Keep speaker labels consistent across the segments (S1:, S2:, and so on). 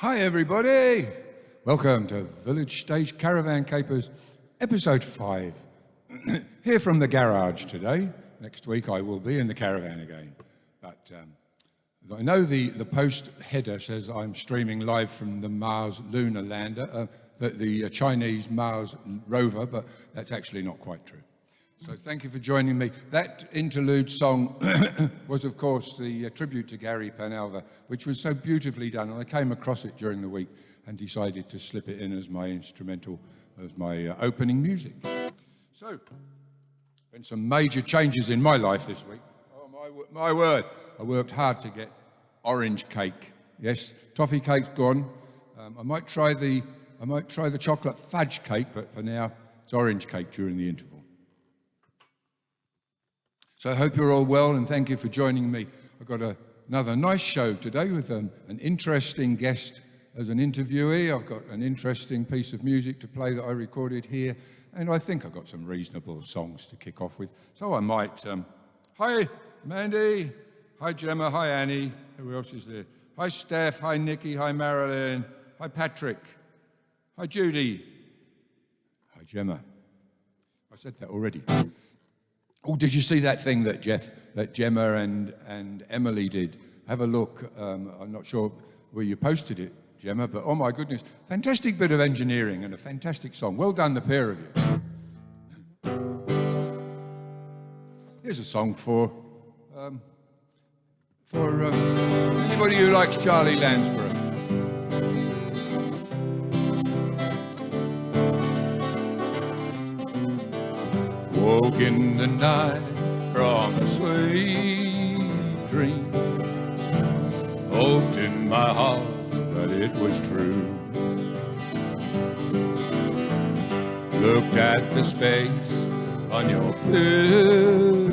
S1: Hi everybody! Welcome to Village Stage Caravan Capers, episode 5. Here from the garage today. Next week I will be in the caravan again. But I know the post header says I'm streaming live from the Mars lunar lander, the Chinese Mars Rover, but that's actually not quite true. So thank you for joining me. That interlude song was, of course, the tribute to Gary Panalva, which was so beautifully done. And I came across it during the week and decided to slip it in as my instrumental, as my opening music. So, been some major changes in my life this week. Oh, my word. I worked hard to get orange cake. Yes, toffee cake's gone. I might try the chocolate fudge cake, but for now, it's orange cake during the interval. So I hope you're all well, and thank you for joining me. I've got another nice show today with an interesting guest as an interviewee. I've got an interesting piece of music to play that I recorded here, and I think I've got some reasonable songs to kick off with. So I might... Hi, Mandy. Hi, Gemma. Hi, Annie. Who else is there? Hi, Steph. Hi, Nikki. Hi, Marilyn. Hi, Patrick. Hi, Judy. Hi, Gemma. I said that already. Oh, did you see that thing that Gemma and Emily did? Have a look. I'm not sure where you posted it, Gemma, but oh my goodness, fantastic bit of engineering and a fantastic song. Well done, the pair of you. Here's a song for anybody who likes Charlie Lansborough. Woke in the night from a sweet dream, hoped in my heart that it was true. Looked at the space on your pillow,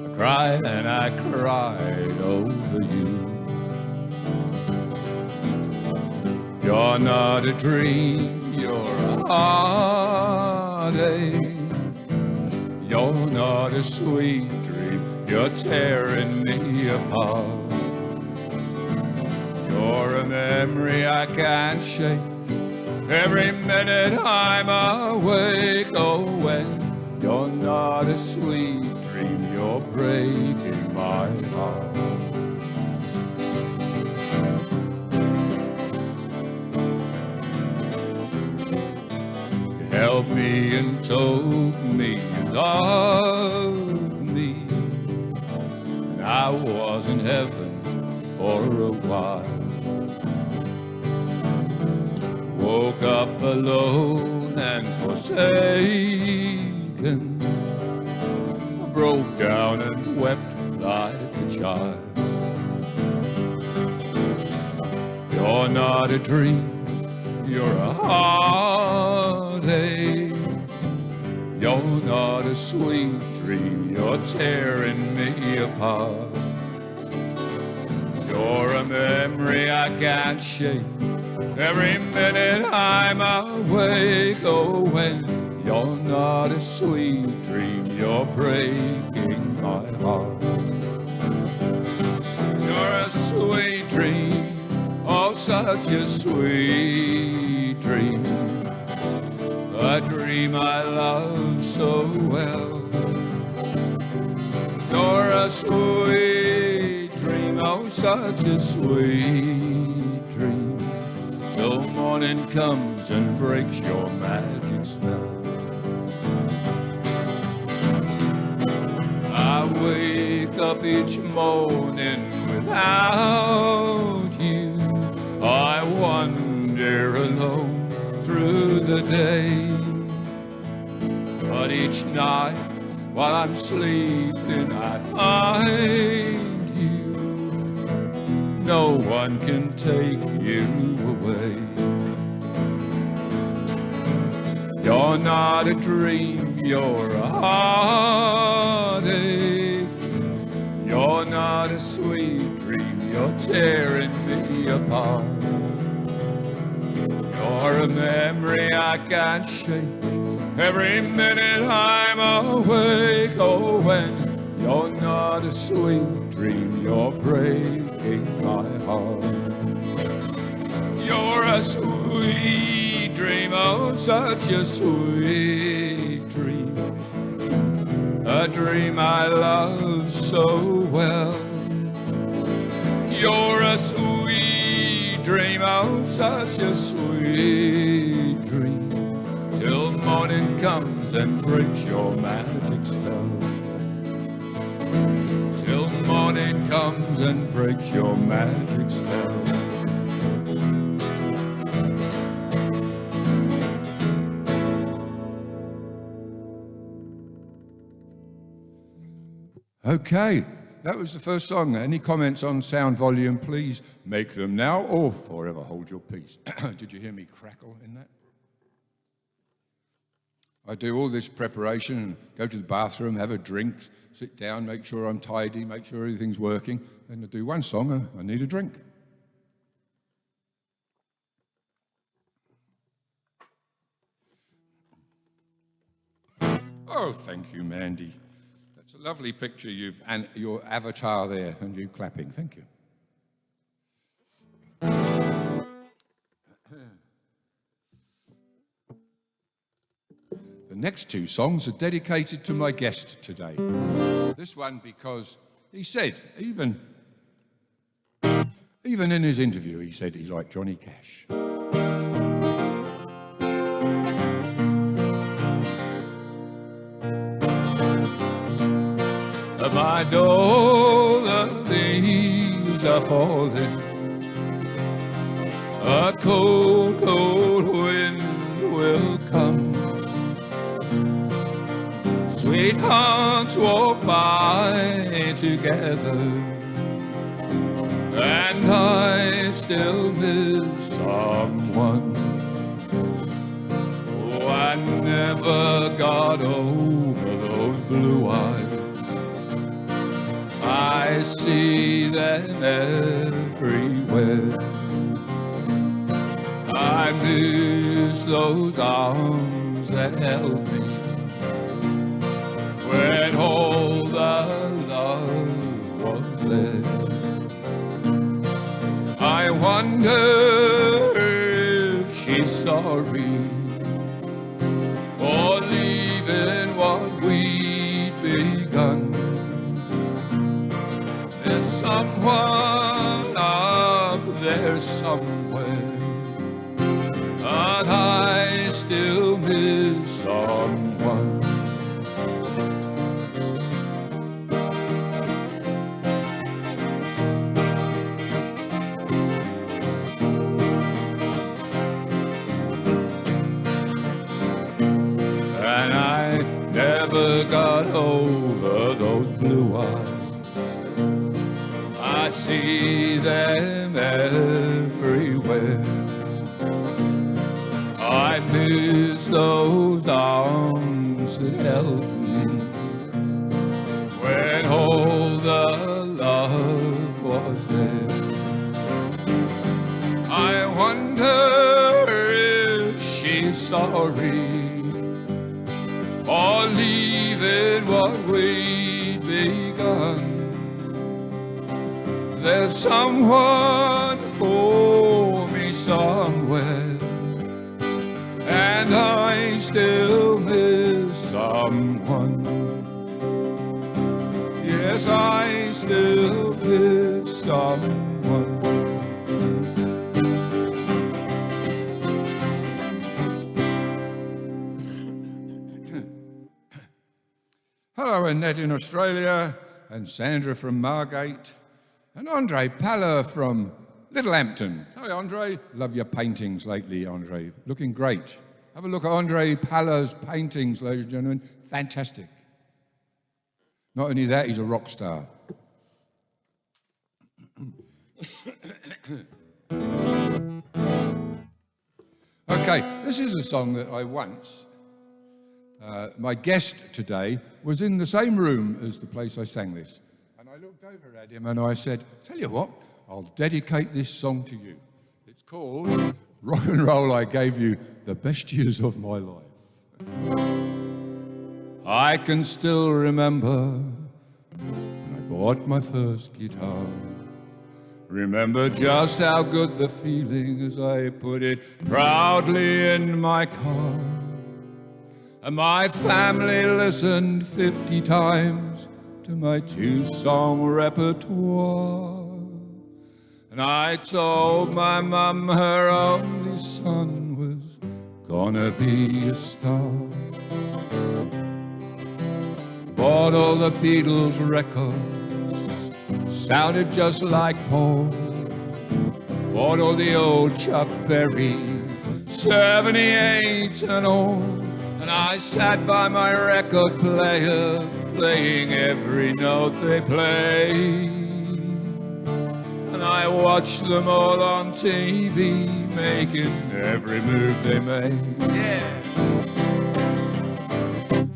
S1: I cried and I cried over you. You're not a dream, you're a heartache. You're not a sweet dream, you're tearing me apart. You're a memory I can't shake. Every minute I'm awake. Oh, when you're not a sweet dream, you're breaking my heart. Held me and told me you loved me, and I was in heaven for a while. Woke up alone and forsaken, I broke down and wept like a child. You're not a dream, you're a heartache. You're not a sweet dream, you're tearing me apart. You're a memory I can't shake. Every minute I'm awake. Oh, when you're not a sweet dream, you're breaking my heart. You're a sweet dream, oh, such a sweet dream, a dream I love so well. You're a sweet dream, oh, such a sweet dream, till morning comes and breaks your magic spell. I wake up each morning without you. I wander alone through the day, but each night while I'm sleeping I find you. No one can take you away. You're not a dream, you're a heartache. You're not a sweet dream, you're tearing me apart. You're a memory I can't shake. Every minute I'm awake. Oh, when you're not a sweet dream, you're breaking my heart. a sweet dream, oh, such a sweet dream. A dream I love so well. You're a sweet dream, oh, such a sweet dream. Till morning comes and breaks your magic spell. Till morning comes and breaks your magic spell. Okay, that was the first song. Any comments on sound volume, please make them now or forever hold your peace. Did you hear me crackle in that? I do all this preparation and go to the bathroom, have a drink, sit down, make sure I'm tidy, make sure everything's working. Then I do one song and I need a drink. Oh, thank you, Mandy. That's a lovely picture and your avatar there and you clapping. Thank you. The next two songs are dedicated to my guest today. This one because he said, even in his interview, he said he liked Johnny Cash. At my door, the leaves are falling. A cold, cold wind will come. Sweethearts walk by together, and I still miss someone. Oh, I never got over those blue eyes. I see them everywhere. I miss those arms that held me when all the love was there. I wonder if she's sorry for leaving what we'd begun. There's someone up there somewhere, and I still miss someone. And I never got over those blue eyes. I see them everywhere. I miss those arms that held me when all the love was there. I wonder if she's sorry for leaving what we'd begun. There's someone for me somewhere, and I still miss someone. Yes, I still miss someone. Hello, Annette in Australia, and Sandra from Margate, and Andre Palla from Littlehampton. Hi, Andre. Love your paintings lately, Andre. Looking great. Have a look at Andre Palla's paintings, ladies and gentlemen. Fantastic. Not only that, he's a rock star. Okay, this is a song that I once... my guest today was in the same room as the place I sang this. And I looked over at him and I said, tell you what, I'll dedicate this song to you. It's called Rock and Roll, I Gave You the Best Years of My Life. I can still remember when I bought my first guitar. Remember just how good the feeling as I put it proudly in my car. And my family listened 50 times to my 2-song repertoire. And I told my mum her only son was gonna be a star. Bought all the Beatles records, sounded just like Paul. Bought all the old Chuck Berry, 78 and all. And I sat by my record player, playing every note they played. And I watched them all on TV, making every move they made. Yeah.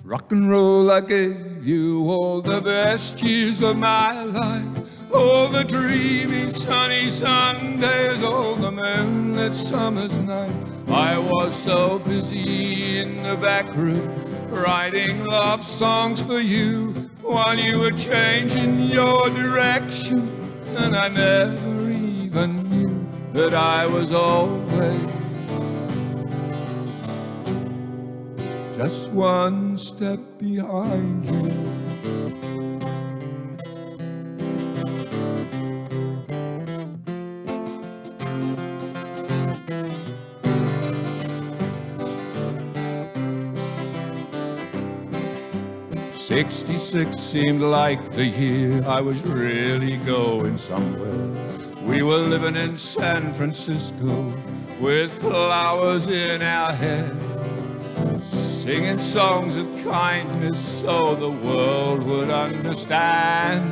S1: Rock and roll, I gave you all the best years of my life. All the dreamy sunny Sundays, all the moonlit summer's night. I was so busy in the back room, writing love songs for you, while you were changing your direction. And I never even knew that I was always just one step behind you. '66 seemed like the year I was really going somewhere. We were living in San Francisco with flowers in our hair, singing songs of kindness so the world would understand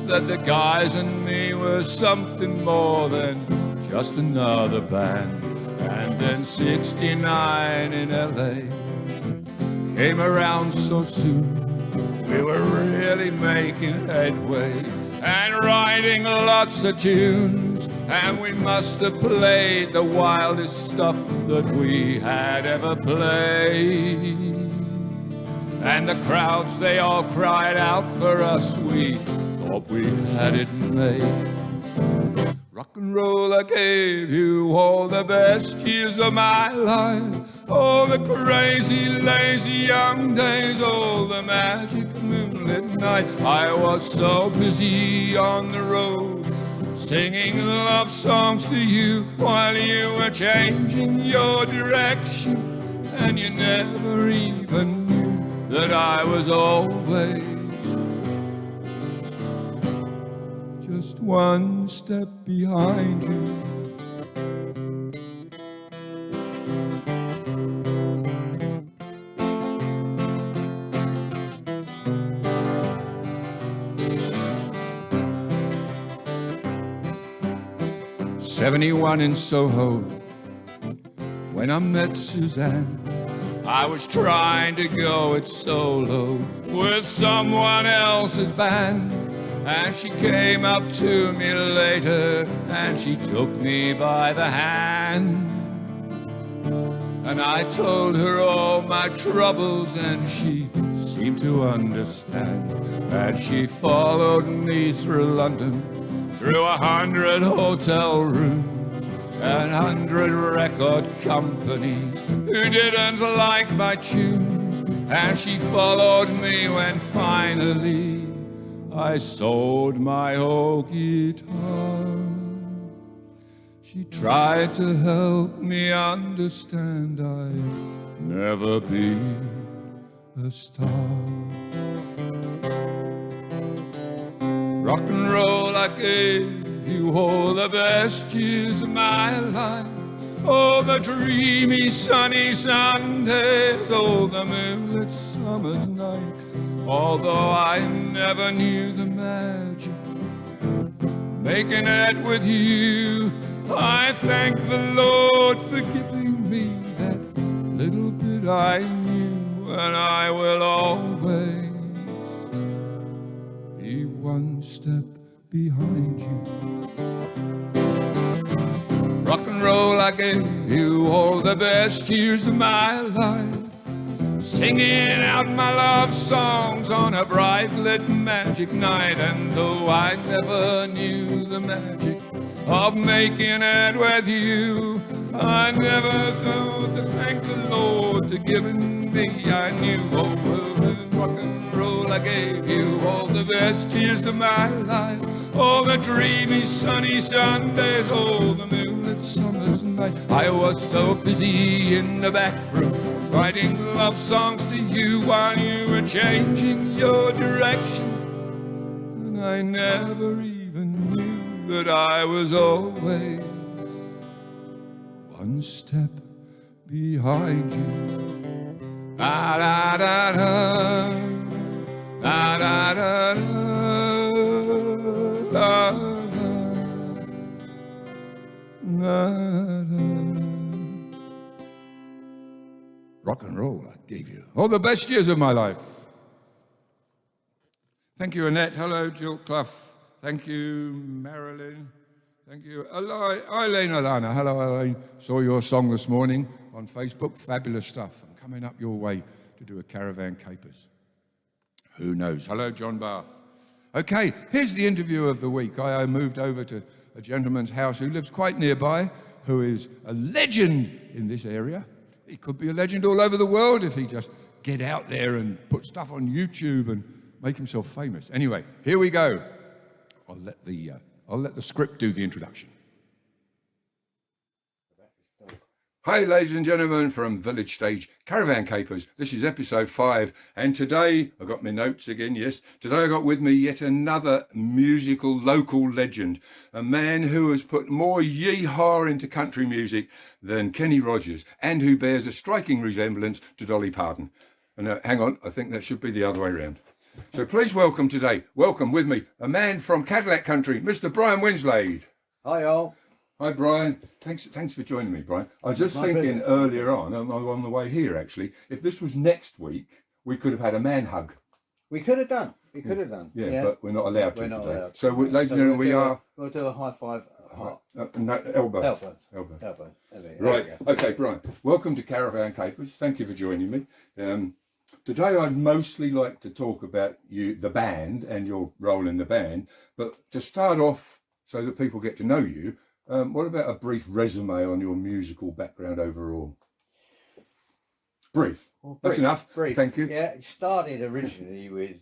S1: that the guys and me were something more than just another band. And then '69 in LA came around so soon. We were really making headway and writing lots of tunes, and we must have played the wildest stuff that we had ever played. And the crowds, they all cried out for us. We thought we had it made. Rock and roll, I gave you all the best years of my life. All the crazy, lazy young days, all the magic moonlit night. I was so busy on the road, singing love songs to you, while you were changing your direction. And you never even knew that I was always just one step behind you. '71 in Soho, when I met Suzanne, I was trying to go it solo with someone else's band. And she came up to me later and she took me by the hand. And I told her all my troubles and she seemed to understand. And she followed me through London, through 100 hotel rooms and 100 record companies who didn't like my tunes. And she followed me when finally I sold my old guitar. She tried to help me understand I'd never be a star. Rock and roll, I gave you all the best years of my life. Oh, the dreamy sunny Sundays, oh, the moonlit summer's night. Although I never knew the magic making it with you, I thank the Lord for giving me that little bit I knew. And I will always be one step behind you. Rock and roll, I gave you all the best years of my life. singing out my love songs on a bright lit magic night. And though I never knew the magic of making it with you, I never thought to thank the Lord to giving me. I knew all the rock and roll I gave you all the best years of my life, all the dreamy sunny Sundays, all the moonlit summers and nights. I was so busy in the back room writing love songs to you while you were changing your direction, and I never even knew that I was always one step behind you. Da da da da, da da da da, da da. Rock and roll I gave you. All the best years of my life. Thank you, Annette. Hello, Jill Clough. Thank you, Marilyn. Thank you, Eileen Alana. Hello, Eileen. Saw your song this morning on Facebook. Fabulous stuff. I'm coming up your way to do a Caravan Capers. Who knows? Hello, John Bath. Okay, here's the interview of the week. I moved over to a gentleman's house who lives quite nearby, who is a legend in this area. He could be a legend all over the world if he just get out there and put stuff on YouTube and make himself famous. Anyway, here we go. I'll let the script do the introduction. Hi, ladies and gentlemen, from Village Stage Caravan Capers. This is episode 5, and today I got my notes again. Yes, today I got with me yet another musical local legend, a man who has put more yee-haw into country music than Kenny Rogers, and who bears a striking resemblance to Dolly Parton. And hang on, I think that should be the other way around. So please welcome with me, a man from Cadillac Country, Mr. Brian Winslade.
S2: Hi, all.
S1: Hi, Brian. Thanks for joining me, Brian. I was just thinking earlier on the way here, actually, if this was next week, we could have had a man hug.
S2: We could have done.
S1: Yeah, but we're not allowed to
S2: we're not
S1: today.
S2: allowed.
S1: So, ladies and gentlemen,
S2: We'll do a high five.
S1: Elbow. Right. Okay, Brian. Welcome to Caravan Capers. Thank you for joining me. Today I'd mostly like to talk about you, the band, and your role in the band. But to start off, so that people get to know you, what about a brief resume on your musical background overall? Brief. That's enough.
S2: Brief.
S1: Thank you.
S2: Yeah, it started originally with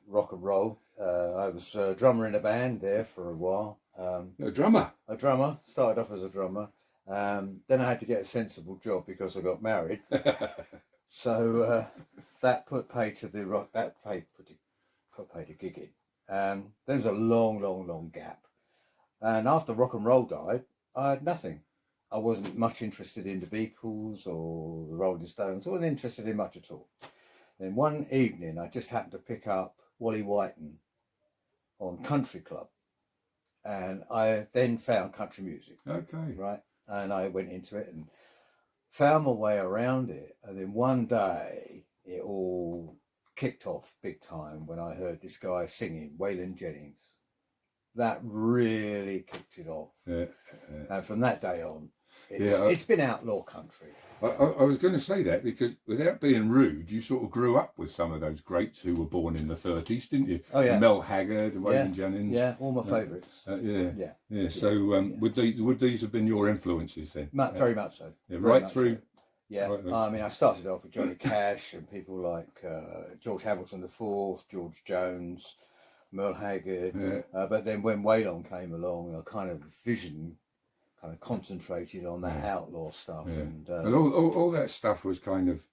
S2: rock and roll. I was a drummer in a band there for a while.
S1: A drummer?
S2: A drummer. Started off as a drummer. Then I had to get a sensible job because I got married. So that put paid to the rock. That paid to gigging. There was a long gap. And after rock and roll died, I had nothing. I wasn't much interested in the Beatles or the Rolling Stones. I wasn't interested in much at all. Then one evening, I just happened to pick up Wally Whiten on Country Club. And I then found country music.
S1: Okay.
S2: Right? And I went into it and found my way around it. And then one day, it all kicked off big time when I heard this guy singing, Waylon Jennings. That really kicked it off. Yeah. And from that day on, it's been outlaw country.
S1: I was going to say that because without being rude, you sort of grew up with some of those greats who were born in the 30s, didn't you?
S2: Oh, yeah.
S1: Mel Haggard and Waylon Jennings.
S2: Yeah, all my favourites.
S1: Yeah. So would these have been your influences then?
S2: Very much so.
S1: Yeah, right through.
S2: So. Yeah, I mean, I started off with Johnny Cash and people like George Hamilton IV, George Jones, Merle Haggard, but then when Waylon came along, a kind of vision kind of concentrated on that outlaw stuff.
S1: Yeah.
S2: And
S1: all that stuff was kind of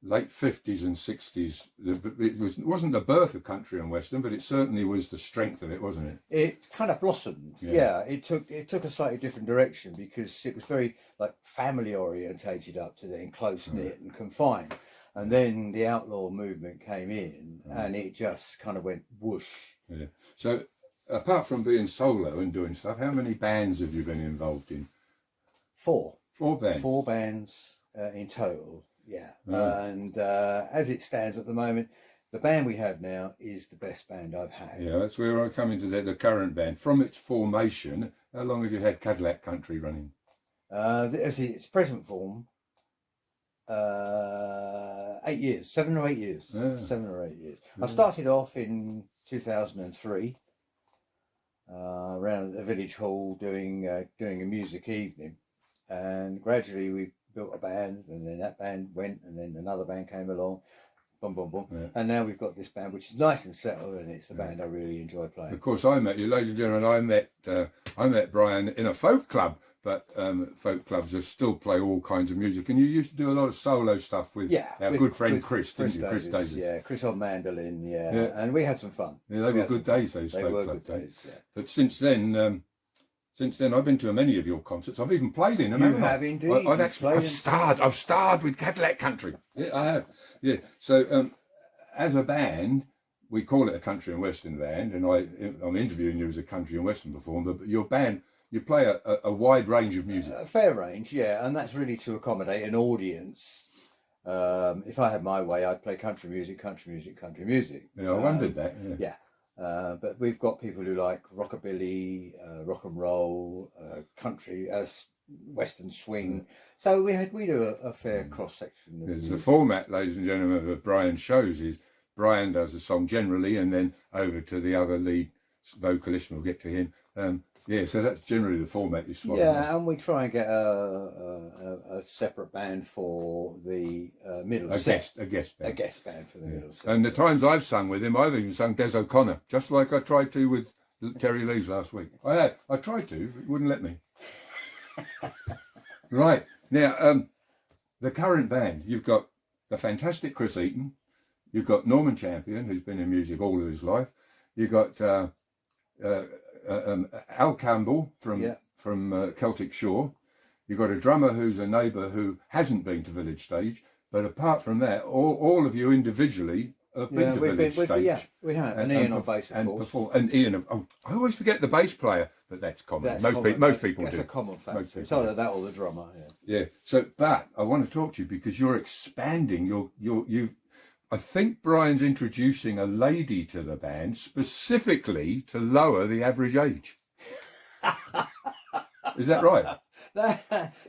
S1: late 50s and 60s. It wasn't the birth of country and western, but it certainly was the strength of it, wasn't it?
S2: It kind of blossomed. Yeah, it took a slightly different direction because it was very like family orientated up to then, close knit and confined. And then the outlaw movement came in and it just kind of went whoosh.
S1: Yeah. So apart from being solo and doing stuff, how many bands have you been involved in?
S2: 4.
S1: 4 bands?
S2: 4 bands in total, yeah. And as it stands at the moment, the band we have now is the best band I've had.
S1: Yeah, that's where I come into the current band. From its formation, how long have you had Cadillac Country running?
S2: Its present form, 8 years, 7 or 8 years,
S1: Yeah.
S2: 7 or 8 years. I started off in 2003 around the village hall doing a music evening, and gradually we built a band, and then that band went, and then another band came along, boom, boom, boom, and now we've got this band which is nice and settled, and it's a band I really enjoy playing.
S1: Of course, I met you, ladies and gentlemen. I met Brian in a folk club, but folk clubs still play all kinds of music. And you used to do a lot of solo stuff with our good friend Chris, didn't you? Chris Davis.
S2: Yeah, Chris on mandolin. Yeah, and we had some fun.
S1: Yeah, they were good days. Those
S2: they
S1: folk
S2: were
S1: club
S2: good
S1: days.
S2: Yeah.
S1: But since then, I've been to many of your concerts. I've even played in them.
S2: You have indeed.
S1: I've starred with Cadillac Country. Yeah, I have. Yeah. So as a band, we call it a country and western band, and I'm interviewing you as a country and western performer. But your band, you play a wide range of music.
S2: A fair range, yeah, and that's really to accommodate an audience. If I had my way, I'd play country music.
S1: Yeah, I wondered that.
S2: Yeah. But we've got people who like rockabilly, rock and roll, country, western swing. So we do a fair cross section.
S1: The format, ladies and gentlemen, of Brian's shows is Brian does a song generally, and then over to the other lead vocalist, and we'll get to him. So that's generally the format you swallow.
S2: Yeah, and we try and get a separate band for the middle set.
S1: A guest band.
S2: A guest band for the middle set.
S1: And the times I've sung with him, I've even sung Des O'Connor, just like I tried to with Terry Lees last week. I tried to, but he wouldn't let me. Right, now, the current band, you've got the fantastic Chris Eaton, you've got Norman Champion, who's been in music all of his life, you've got Al Campbell from Celtic Shore, you've got a drummer who's a neighbour who hasn't been to Village Stage, but apart from that, all of you individually have been to Village Stage.
S2: Yeah, we have. And Ian on bass, of course.
S1: And Ian, I always forget the bass player, but that's common. Most people do.
S2: That's a common fact. It's either that or the drummer.
S1: Yeah. So, but I want to talk to you because you're expanding. I think Brian's introducing a lady to the band specifically to lower the average age. Is that right?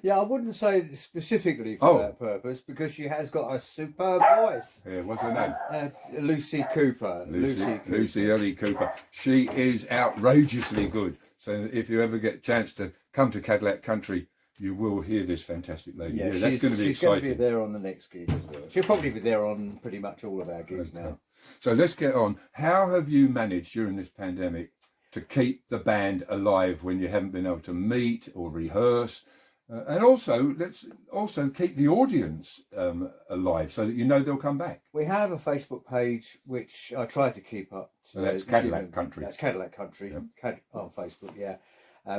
S2: Yeah, I wouldn't say specifically for that purpose because she has got a superb voice.
S1: Yeah, what's her name?
S2: Lucy Cooper.
S1: Lucy Ellie Cooper. She is outrageously good. So if you ever get a chance to come to Cadillac Country, you will hear this fantastic lady. Yeah, that's going to be exciting.
S2: She's going to be there on the next gig as well. She'll probably be there on pretty much all of our gigs now.
S1: So let's get on. How have you managed during this pandemic to keep the band alive when you haven't been able to meet or rehearse? And also, let's also keep the audience alive so that you know they'll come back.
S2: We have a Facebook page which I try to keep up.
S1: So that's Cadillac Country.
S2: That's Cadillac Country on Facebook, yeah.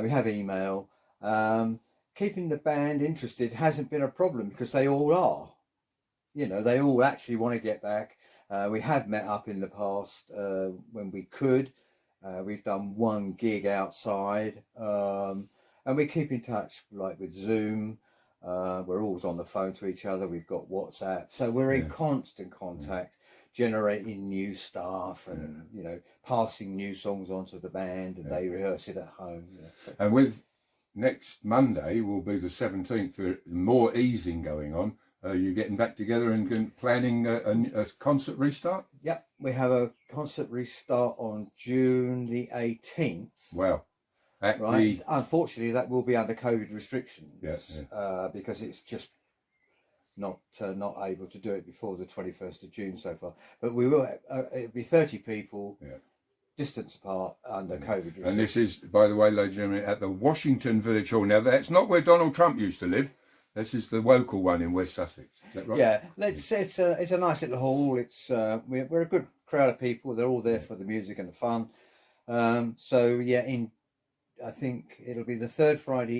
S2: We have email. Keeping the band interested hasn't been a problem because they all are. You know, they all actually want to get back. We have met up in the past when we could. We've done one gig outside, and we keep in touch like with Zoom. We're always on the phone to each other. We've got WhatsApp, so we're in constant contact, generating new stuff and passing new songs onto the band, and they rehearse it at home.
S1: And with next Monday will be the 17th. More easing going on. You getting back together and planning a concert restart?
S2: Yep, we have a concert restart on June the 18th.
S1: Wow.
S2: Unfortunately, that will be under COVID restrictions because it's just not able to do it before the 21st of June so far. But we will. It'll be 30 people. Yeah. Distance apart under COVID restrictions. And
S1: this is, by the way, ladies and gentlemen, at the Washington Village Hall. Now, that's not where Donald Trump used to live. This is the local one in West Sussex. Is that right?
S2: Yeah, it's a nice little hall. It's we're a good crowd of people. They're all there for the music and the fun. I think it'll be the third Friday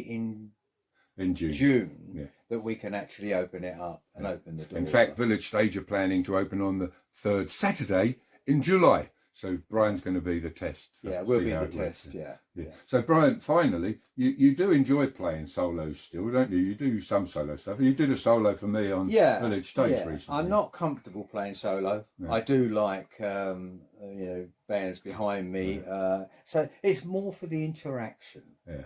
S2: in June that we can actually open it up and open the door.
S1: In fact, Village Stage are planning to open on the third Saturday in July. So Brian's going to be the test.
S2: We'll be the test, yeah.
S1: So Brian, finally, you do enjoy playing solos still, don't you? You do some solo stuff. You did a solo for me on Village Stage recently.
S2: I'm not comfortable playing solo. I do like, bands behind me. So it's more for the interaction.
S1: Yeah.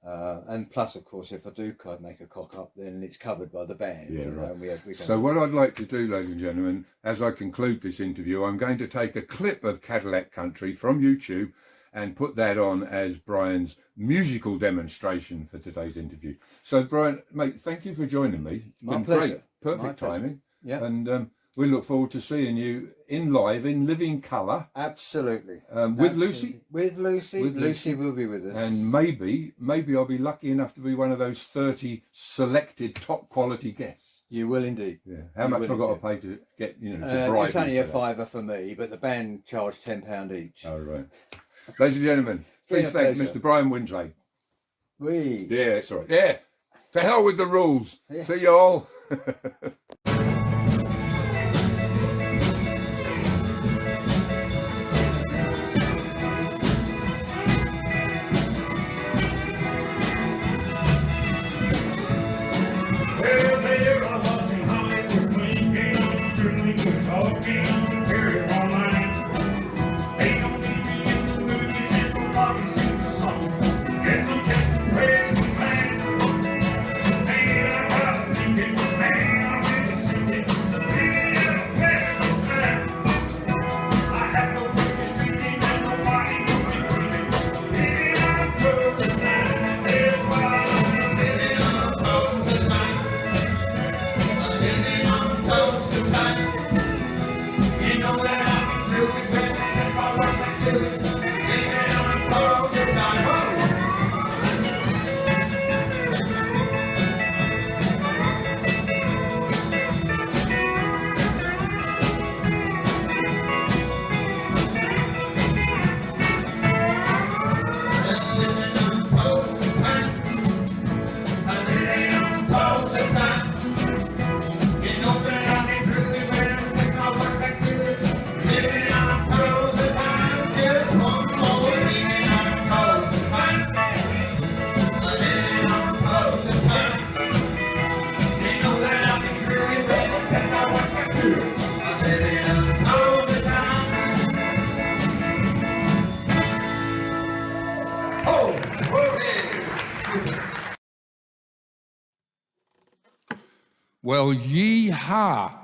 S2: And plus, of course, if I do make a cock up, then it's covered by the band.
S1: Yeah, right.
S2: So
S1: what I'd like to do, ladies and gentlemen, as I conclude this interview, I'm going to take a clip of Cadillac Country from YouTube and put that on as Brian's musical demonstration for today's interview. So, Brian, mate, thank you for joining me. It's
S2: My
S1: been
S2: pleasure.
S1: great. Perfect timing.
S2: Yeah.
S1: And we look forward to seeing you in living colour.
S2: Absolutely.
S1: With Lucy?
S2: With Lucy. Lucy will be with us.
S1: And maybe I'll be lucky enough to be one of those 30 selected top quality guests.
S2: You will indeed.
S1: Yeah. How much have I got to pay to get, to bribe?
S2: It's only a fiver for me, but the band charged £10 each.
S1: Oh, right. Ladies and gentlemen, please thank Mr. Brian Winsley. Yeah, that's right. Yeah. To hell with the rules. Yeah. See you all. Well, yee-haw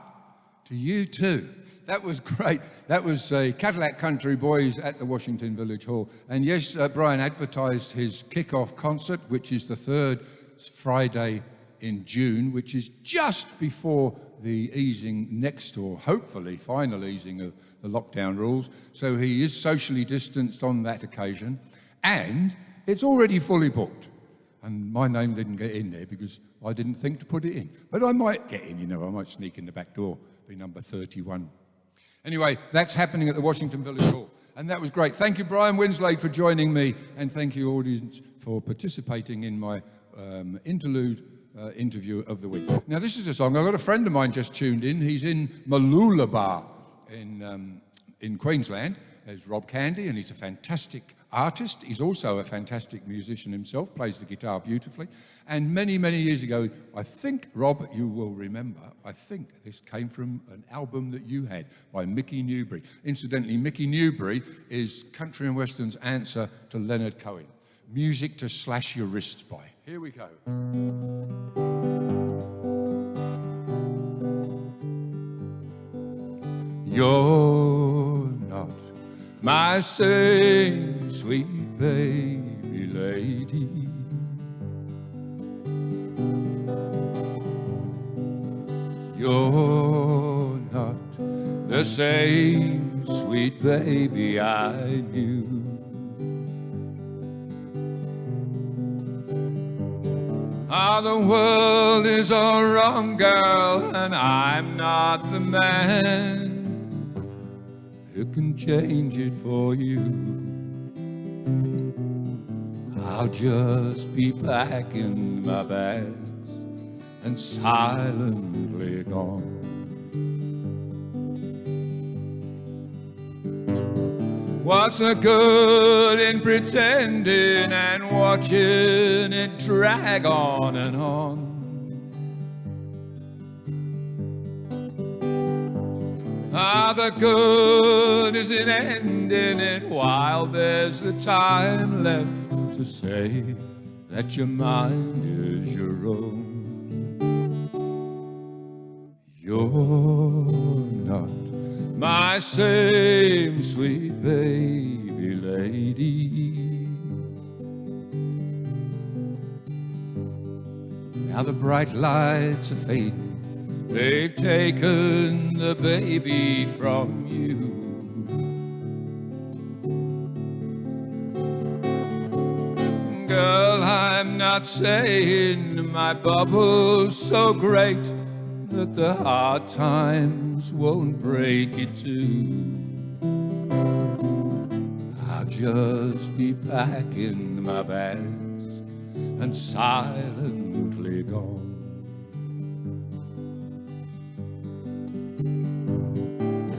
S1: to you too. That was great. That was Cadillac Country Boys at the Washington Village Hall. And yes, Brian advertised his kick-off concert, which is the third Friday in June, which is just before the easing next, or hopefully final easing of the lockdown rules. So he is socially distanced on that occasion. And it's already fully booked. And my name didn't get in there because I didn't think to put it in. But I might get in, I might sneak in the back door, be number 31. Anyway, that's happening at the Washington Village Hall. And that was great. Thank you, Brian Winsley, for joining me. And thank you, audience, for participating in my interlude interview of the week. Now, this is a song. I've got a friend of mine just tuned in. He's in Mooloolaba in Queensland. There's Rob Candy, and he's a fantastic artist. He's also a fantastic musician himself, plays the guitar beautifully. And many, many years ago, I think, Rob, you will remember, I think this came from an album that you had by Mickey Newbury. Incidentally, Mickey Newbury is country and western's answer to Leonard Cohen. Music to slash your wrists by. Here we go. You're not my same sweet baby lady. You're not the same sweet baby I knew. Ah, the world is all wrong, girl, and I'm not the man who can change it for you. I'll just be packing my bags and silently gone. What's the good in pretending and watching it drag on and on? Ah, the good is in ending it while there's the time left to say that your mind is your own. You're not my same sweet baby lady. Now the bright lights are fading, they've taken the baby from you. Girl, I'm not saying my bubble's so great that the hard times won't break it too. I'll just be packing my bags and silently gone.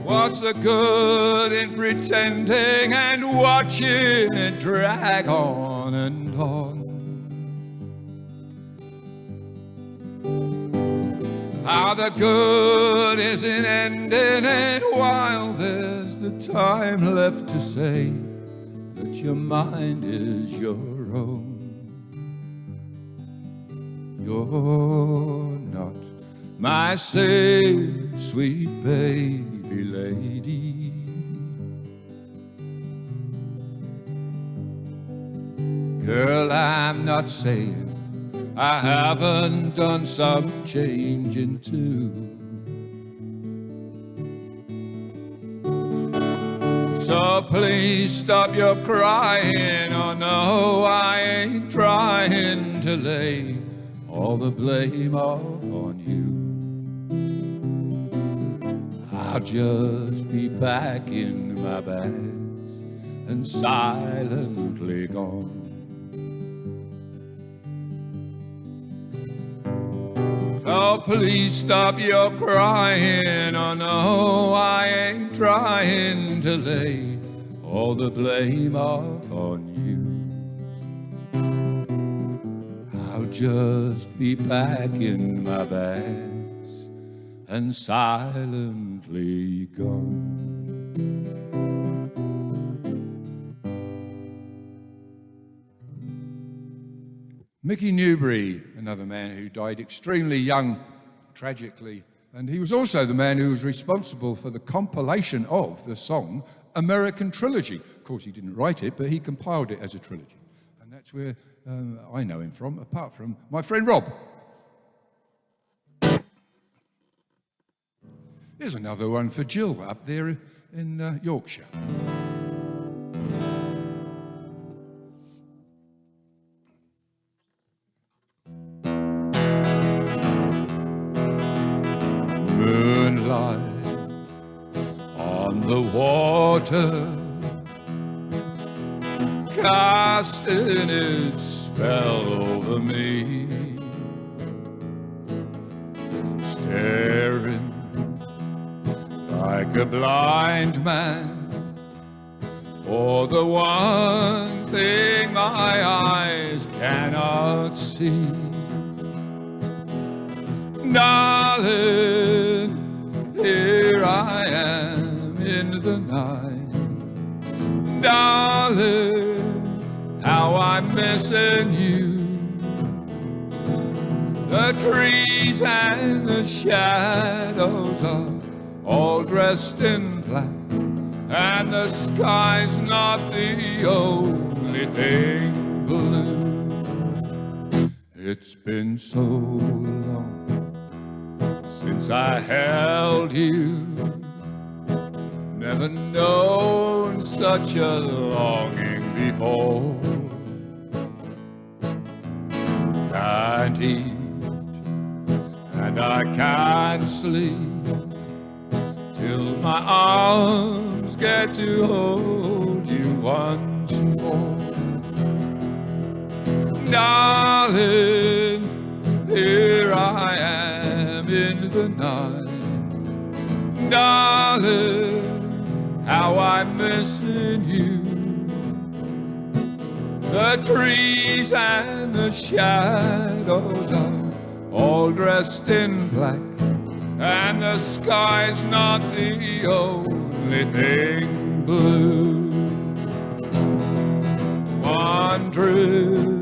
S1: What's the good in pretending and watching it drag on and on? How the good is in ending it while there's the time left to say that your mind is your own. You're not my same sweet baby lady. Girl, I'm not saying I haven't done some changing too. So please stop your crying. Oh no, I ain't trying to lay all the blame off on you. I'll just be packing my bags and silently gone. Oh, please stop your crying. Oh no, I ain't trying to lay all the blame off on you. I'll just be packing my bags and silently gone. Mickey Newbury, another man who died extremely young, tragically, and he was also the man who was responsible for the compilation of the song American Trilogy. Of course, he didn't write it, but he compiled it as a trilogy. And that's where I know him from, apart from my friend Rob. Here's another one for Jill up there in Yorkshire. Moonlight on the water, casting its spell over me, staring like a blind man for the one thing my eyes cannot see. Darling, here I am in the night. Darling, how I'm missing you. The trees and the shadows are all dressed in black, and the sky's not the only thing blue. It's been so long since I held you, never known such a longing before. Can't eat and I can't sleep till my arms get to hold you once more. Darling, here I am in the night. Darling, how I'm missing you. The trees and the shadows are all dressed in black, and the sky's not the only thing blue. Wondering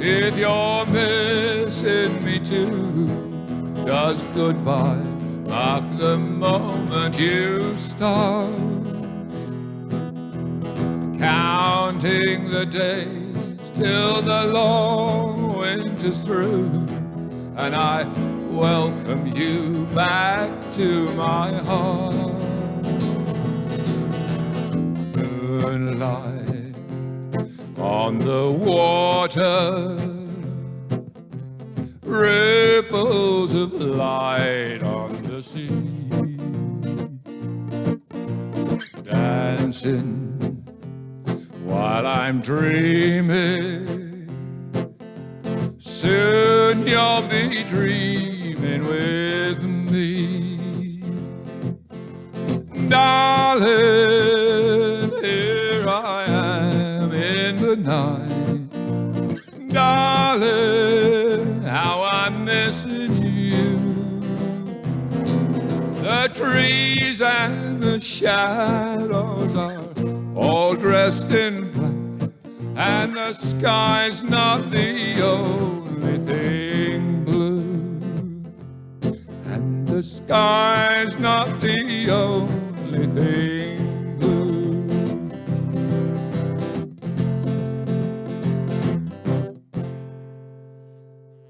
S1: if you're missing me too, does goodbye mark the moment you start counting the days till the long winter's through, and I welcome you back to my heart. Moonlight on the water, ripples of light on the sea, dancing while I'm dreaming. Soon you'll be dreaming with me, darling. Here I am in the night, darling. How I'm missing you. The trees and the shadows are all dressed in black, and the sky's not the only thing blue, and the sky's not the only thing blue.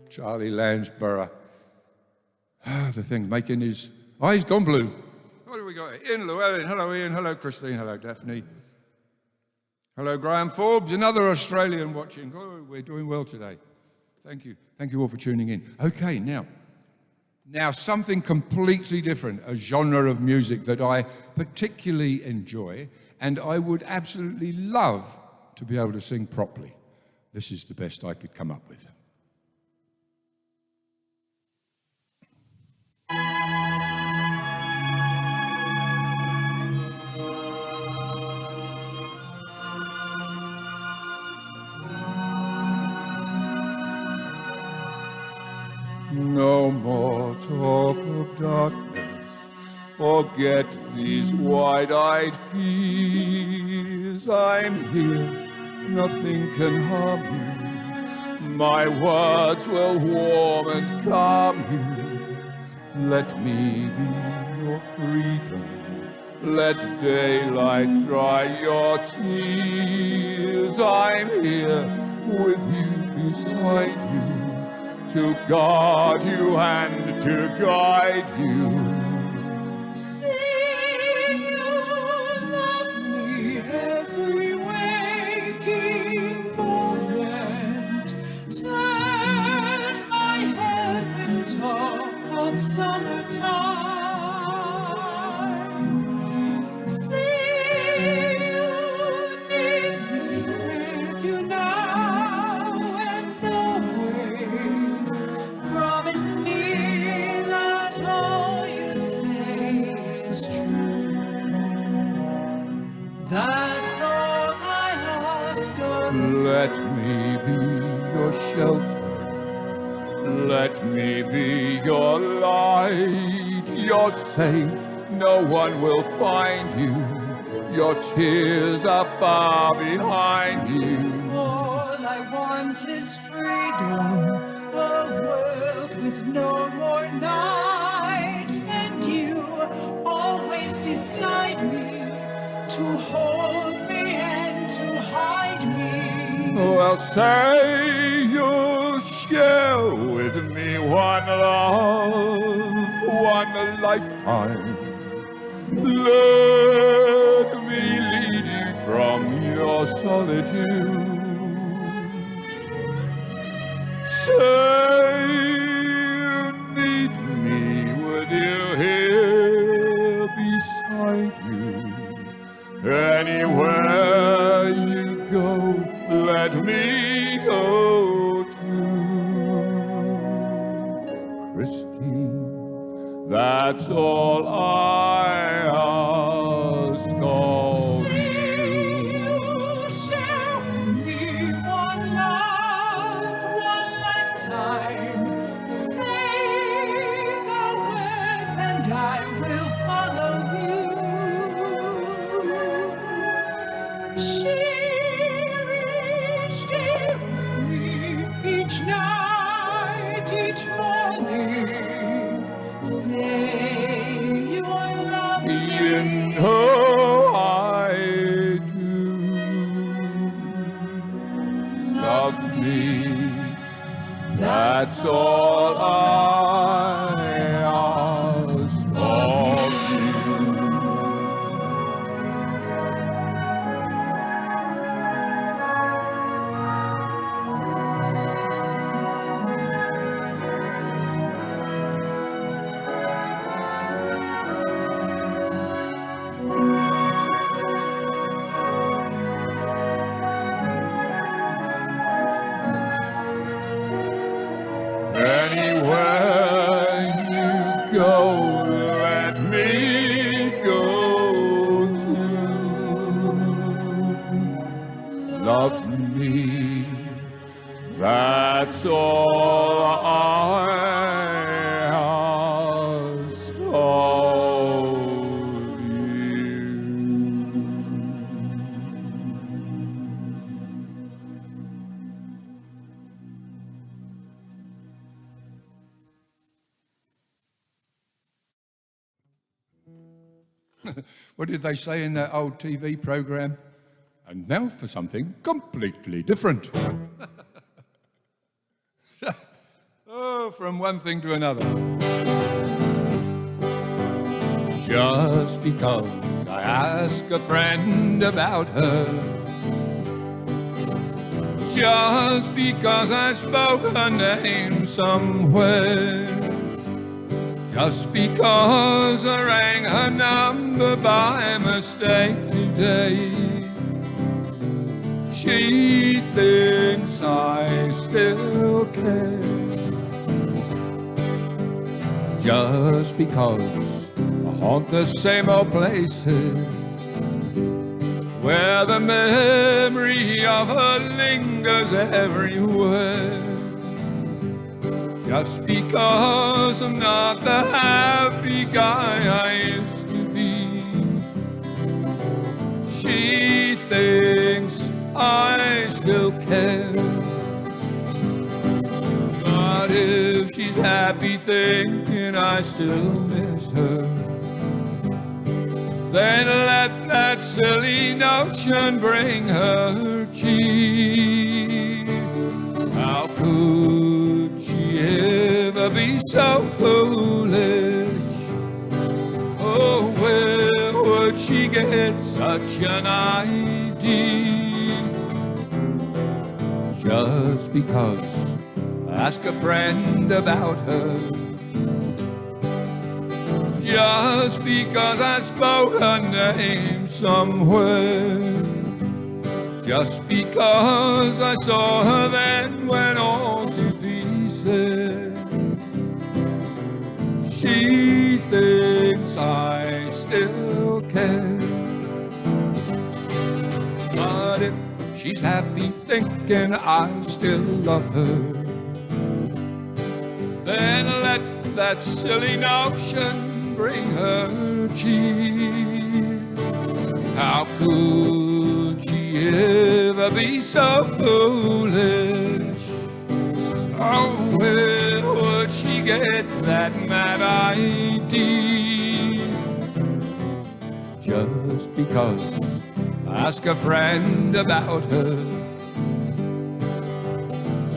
S1: Charlie Lansborough, the thing making his eyes gone blue. What do we got here? Ian Llewellyn, hello Ian, hello Christine, hello Daphne. Hello, Graham Forbes, another Australian watching. Oh, we're doing well today. Thank you. Thank you all for tuning in. Okay, now something completely different, a genre of music that I particularly enjoy, and I would absolutely love to be able to sing properly. This is the best I could come up with. No more talk of darkness, forget these wide-eyed fears. I'm here, nothing can harm you. My words will warm and calm you. Let me be your freedom. Let daylight dry your tears. I'm here with you, beside you, to guard you and to guide you.
S3: Say you love me every waking moment. Turn my head with talk of summertime. Say you need me with you now and always. Promise me that all you say is true. That's all I ask of you.
S1: Let me be your shelter. Let me be your light. You're safe, no one will find you. Your tears are far behind you.
S3: All I want is freedom, a world with no more night, and you always beside me, to hold me and to hide me.
S1: Well, say you'll share with me one love, one lifetime. Let me lead you from your solitude. Say you need me, would you here beside you? Anywhere you go, let me go too. Christine, that's all I ask of you.
S3: You'll share with me one love, one lifetime. Say the word and I will follow you. She reached here with me
S1: Anywhere you go, let me go too. Love me, that's all I ask of you. What did they say in that old TV program? And now for something completely different. Oh, from one thing to another. Just because I ask a friend about her, just because I spoke her name somewhere, just because I rang her number by mistake today, she thinks I still care. Just because I haunt the same old places where the memory of her lingers everywhere. Just because I'm not the happy guy I used to be, she thinks I still care. But if she's happy thinking I still miss her, then let that silly notion bring her cheer. How could she ever be so foolish? Oh, where would she get such an idea? Just because I ask a friend about her, just because I spoke her name somewhere, just because I saw her then went all to pieces, she thinks I still care. But if she's happy thinking I still love her, then let that silly notion bring her cheer. How could she ever be so foolish? Oh, where would she get that mad idea? Just because I ask a friend about her,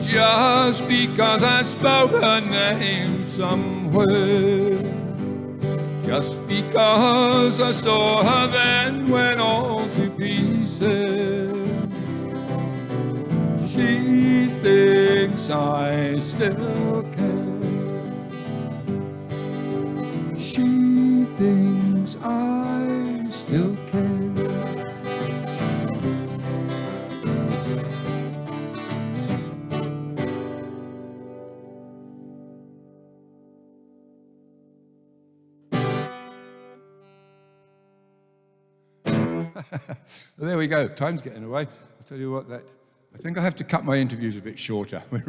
S1: just because I spoke her name somewhere, just because I saw her then went all to pieces, she thinks I still care. She thinks I still care. Well, there we go. Time's getting away. I'll tell you what, I think I have to cut my interviews a bit shorter. We're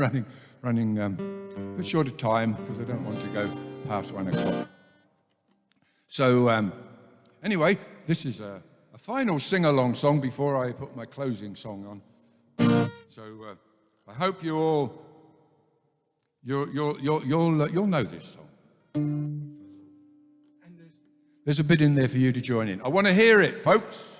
S1: running a bit short of time because I don't want to go past 1 o'clock. So anyway, this is a final sing-along song before I put my closing song on. So I hope you'll know this song. And there's a bit in there for you to join in. I want to hear it, folks.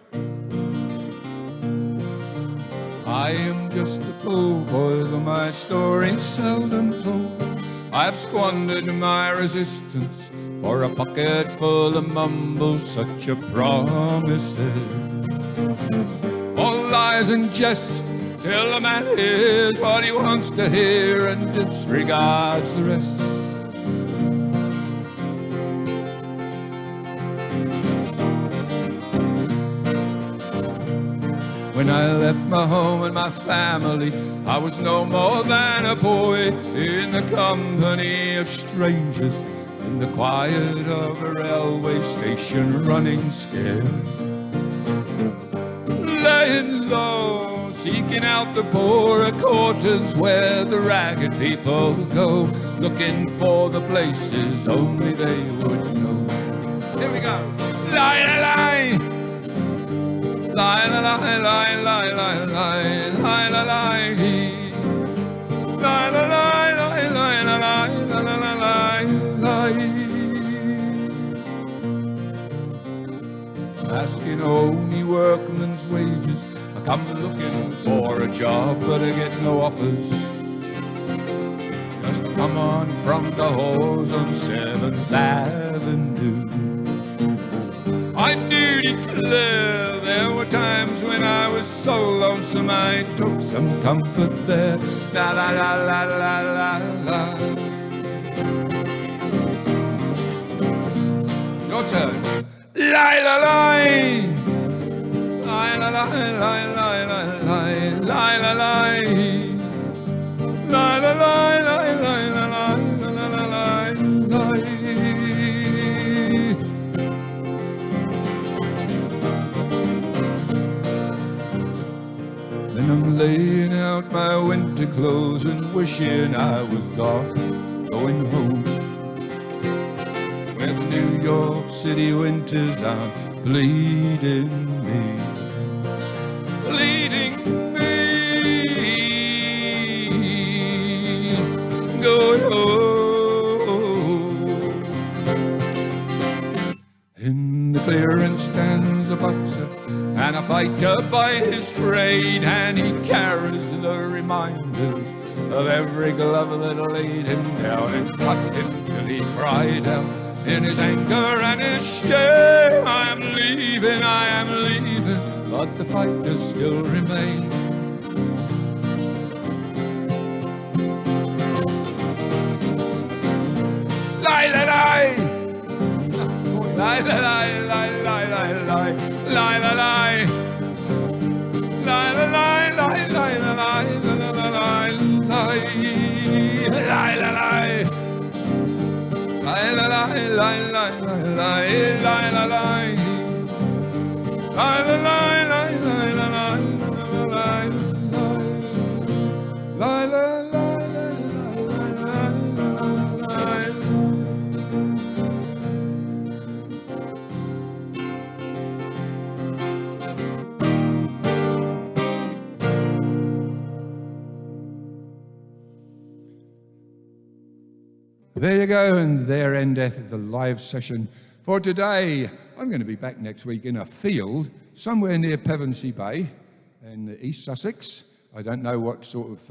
S1: I am just a poor boy, though my story's seldom told. I've squandered my resistance for a pocket full of mumbles, such a promises. All lies and jest, till a man hears what he wants to hear and disregards the rest. When When I left my home and my family, I was no more than a boy in the company of strangers, in the quiet of a railway station, running scared. Laying low, seeking out the poorer quarters where the ragged people go, looking for the places only they would know. Here we go. Lie, lie, lie. Lie, lie, lie, lie, lie, lie, lie, lie, lie, lie. Lie, lie, lie, lie, lie, lie, lie, lie, lie. Asking only workman's wages. I come looking for a job, but I get no offers. Just come on from the halls on 7th Avenue. I do declare there were times when I was so lonesome I took some comfort there. La la la la la la la. Your turn. Lie la lie. Lie la lie lie lie lie lie lie la lie. Lie la lie lie lie la lie la la lie lie. Then I'm laying out my winter clothes and wishing I was gone, going home. Where the New York City winters are bleeding me, bleeding me. Going home. In the clearance stands a boxer and a fighter by his trade, and he carries the reminders of every glove that laid him down and cut him till he cried out in his anger and his shame. I am leaving, but the fighters still remain. Lie, lie, lie. Lie, lie, lie, lie, lie, lie, lie, lie, lie, lie. Lie, lie, lie, lie, lie, lie, lie, lie, lie, lie, lie, lie. Lie, lie, lie, lie, lie, lie, lie, lie, lie. Lie, lie, lie, lie, lie, lie, lie, lie, lie, lie, lie. There you go, and there endeth the live session for today. I'm going to be back next week in a field somewhere near Pevensey Bay in East Sussex. I don't know what sort of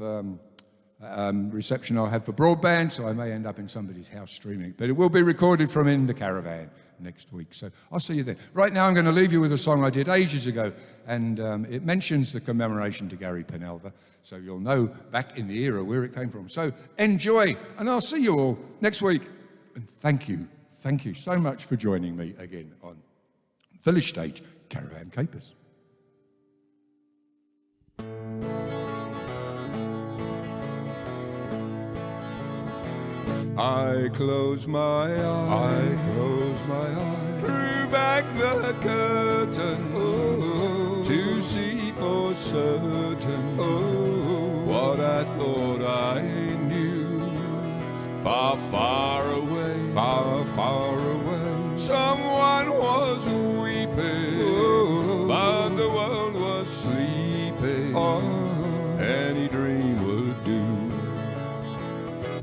S1: reception I'll have for broadband, so I may end up in somebody's house streaming. But it will be recorded from in the Caravan next week, so I'll see you then. Right now I'm going to leave you with a song I did ages ago, and it mentions the commemoration to Gary Penelva, so you'll know back in the era where it came from. So enjoy, and I'll see you all next week. And thank you so much for joining me again on Village Stage Caravan Capers. I close my eyes, drew back the curtain, to see for certain, what I thought I knew. Far, far away, someone was weeping, but the world was sleeping, any dream would do.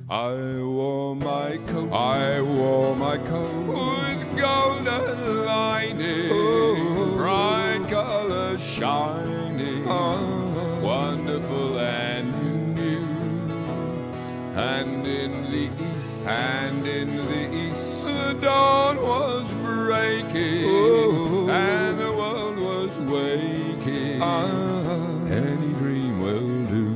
S1: I wore my coat with golden lining, bright colors shining, wonderful and new. And in the east, the dawn was breaking, and the world was waking. Any dream will do.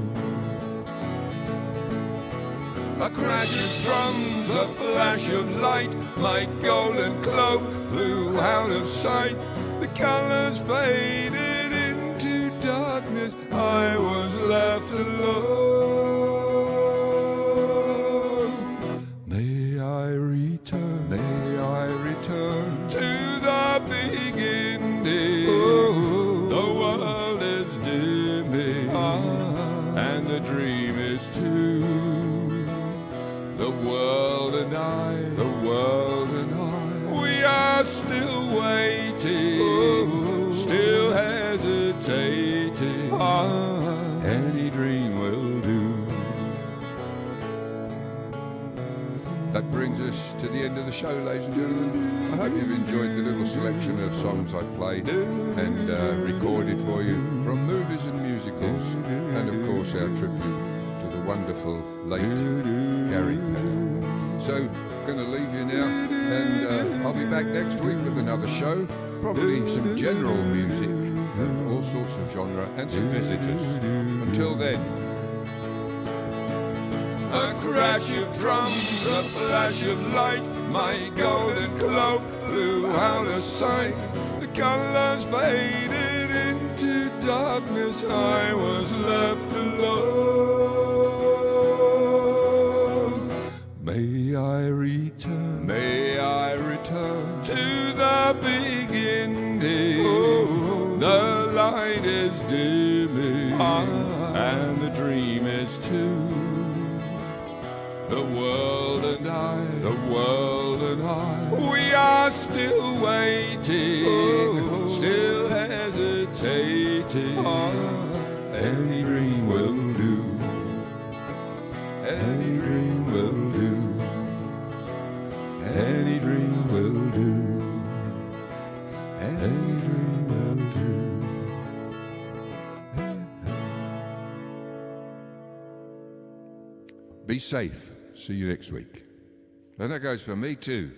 S1: A crash of drums, a flash of light, my golden cloak flew out of sight. The colors faded into darkness, I was left alone. May I return to the beginning. The world is dimming, and the dream is too. The world and I, we are still waiting, still hesitating. Any dream will do. That brings us to the end of the show, ladies and gentlemen. I hope you've enjoyed the little selection of songs I played and recorded for you from movies and musicals, and of course our tribute to the wonderful late Gary Powell. So, going to leave you now, and I'll be back next week with another show, probably some general music, all sorts of genre, and some visitors. Until then, a crash of drums, a flash of light, my golden cloak flew out of sight. The colours faded into darkness, I was left alone. May I return to the beginning. The light is dimming, and the dream is too. The world and I, we are still waiting, still hesitating. Any dream will do, any dream will do, any dream will do, any dream will do. Be safe. See you next week. And that goes for me too.